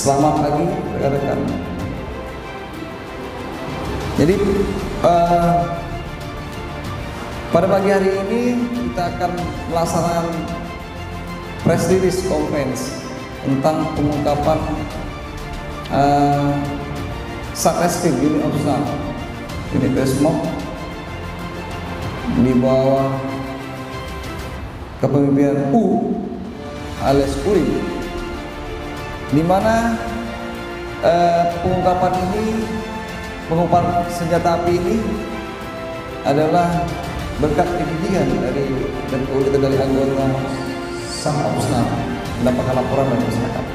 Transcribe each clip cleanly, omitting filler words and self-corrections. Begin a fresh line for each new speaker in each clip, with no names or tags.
Selamat pagi rekan-rekan. Jadi pada pagi hari ini kita akan melaksanakan press release conference tentang pengungkapan Satreskrim Unit Opsenal Unit Resmob di bawah kepemimpinan U alias Uri, di mana pengungkapan senjata api ini adalah berkat kegigihan dari anggota Sang Opsenal mendapatkan laporan dari masyarakat.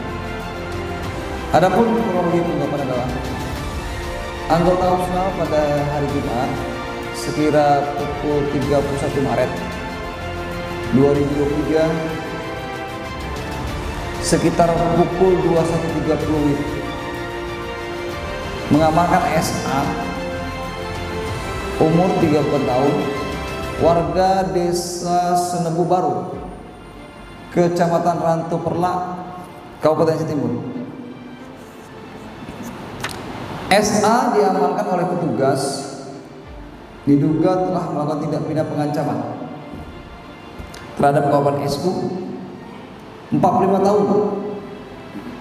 Adapun kronologi pengungkapan adalah anggota Opsenal pada hari Jumat sekira pukul 31 Maret 2023 sekitar pukul 21.30 mengamankan SA umur 34 tahun, warga Desa Senebu Baru, Kecamatan Ranto Perlak, Kabupaten Aceh Timur. SA diamankan oleh petugas diduga telah melakukan tindak pidana pengancaman terhadap kawan SU 45 tahun,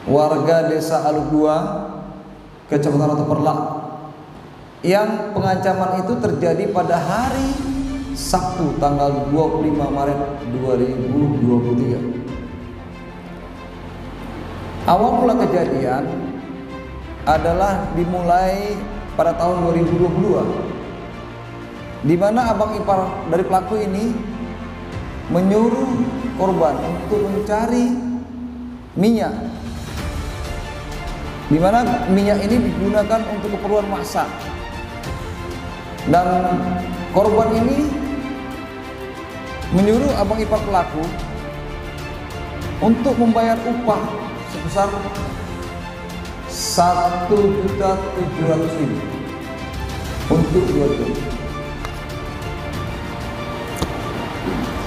warga Desa Aluk 2, Kecamatan Ranto Perlak, yang pengancaman itu terjadi pada hari Sabtu tanggal 25 Maret 2023. Awal mula kejadian adalah dimulai pada tahun 2022, di mana abang ipar dari pelaku ini menyuruh korban untuk mencari minyak, di mana minyak ini digunakan untuk keperluan masak, dan korban ini menyuruh abang ipar pelaku untuk membayar upah sebesar 1.700.000 untuk 2 jam.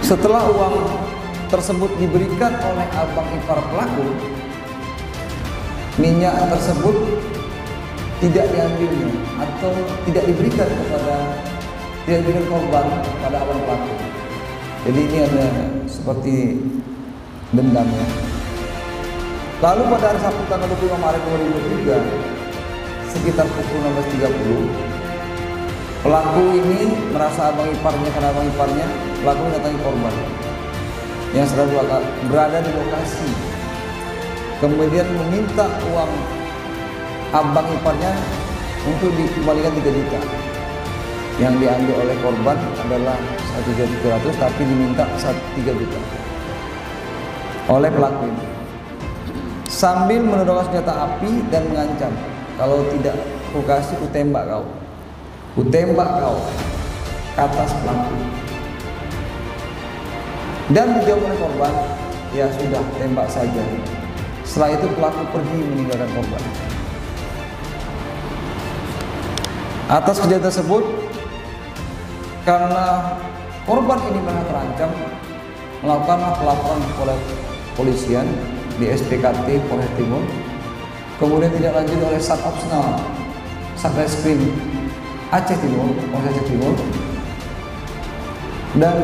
Setelah uang tersebut diberikan oleh abang ipar pelaku, minyak tersebut tidak diambilnya atau tidak diberikan korban pada abang pelaku. Jadi ini ada seperti dendam ya. Lalu pada hari Sabtu tanggal 25 Maret 2023 sekitar pukul 16.30, pelaku ini merasa abang iparnya, karena abang iparnya pelaku mendatangi korban yang sedang berada di lokasi, kemudian meminta uang abang iparnya untuk dikembalikan 3 juta. Yang diambil oleh korban adalah 1.700.000, tapi diminta 3 juta oleh pelaku ini, sambil menodongkan senjata api dan mengancam, kalau tidak ku kasih ku tembak kau, ke atas pelaku. Dan dijawab oleh korban, ya sudah, tembak saja. Setelah itu pelaku pergi meninggalkan korban. Atas kejadian tersebut, karena korban ini merasa terancam, melakukanlah pelaporan oleh polisian di SPKT Polres Timur, kemudian tidak lanjut oleh Sat Opsenal Satreskrim Aceh Timur, Polres Aceh Timur, dan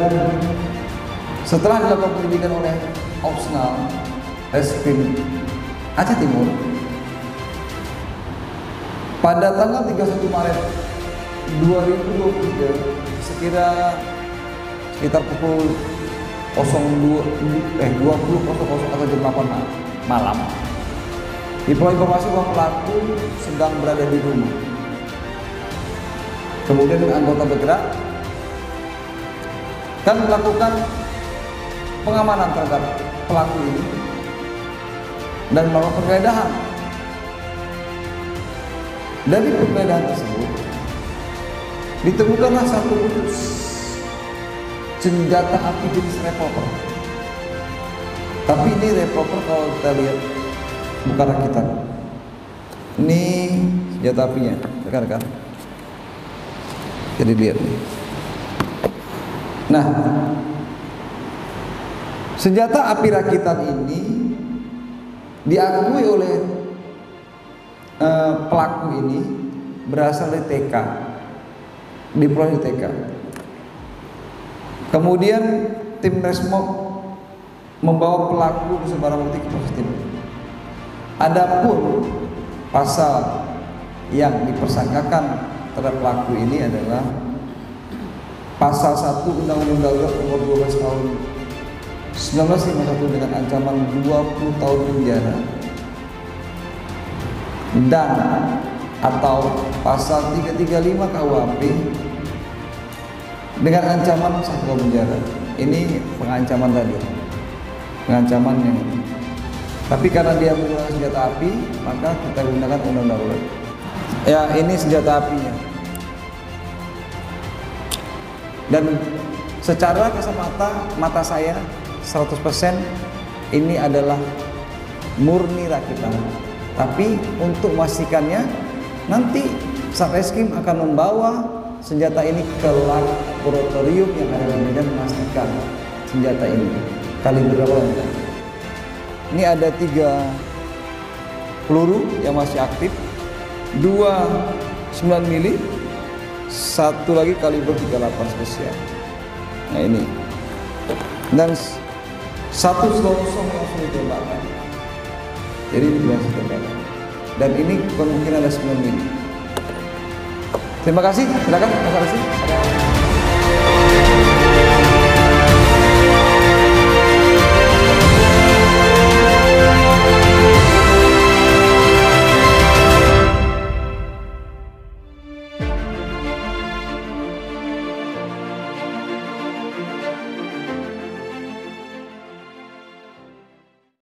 setelah dilakukan penyelidikan oleh Opsenal Reskrim Aceh Timur, pada tanggal 31 Maret 2023 sekitar pukul 20.00 atau jam 8 malam, diperoleh informasi bahwa pelaku sedang berada di rumah. Kemudian anggota bergerak dan melakukan pengamanan terhadap pelaku ini dan melakukan penggeledahan. Dari penggeledahan tersebut ditemukanlah satu putus senjata api jenis revolver. Tapi ini revolver kalau kita lihat bukan rakitan. Ini senjata apinya, rekan-rekan. Jadi lihat nih. Nah, senjata api rakitan ini diakui oleh pelaku ini berasal dari TK, diperoleh di TK. Kemudian tim Resmob membawa pelaku beserta barang bukti ke Polres Timur. Adapun pasal yang dipersangkakan terhadap pelaku ini adalah pasal 1 Undang-Undang Darurat Nomor 12 Tahun 1951 dengan ancaman 20 tahun penjara dan atau pasal 335 KUHP dengan ancaman 1 tahun penjara. Ini pengancaman tadi, pengancaman yang tapi karena dia menggunakan senjata api, maka kita gunakan undang darurat. Ya, ini senjata apinya. Dan secara kasat mata saya 100% ini adalah murni rakitan. Tapi untuk memastikannya, nanti Satreskrim akan membawa senjata ini ke laboratorium yang ada di Medan memastikan senjata ini kaliber berapa. Ini ada 3 peluru yang masih aktif, 2 9 mili, 1 lagi kaliber 38 spesial. Nah ini, dan 1 selongsong langsung ditembakkan. Jadi ini langsung ditembakkan. Dan ini kemungkinan ada 9 mili. Terima kasih, silakan Mas Arsi.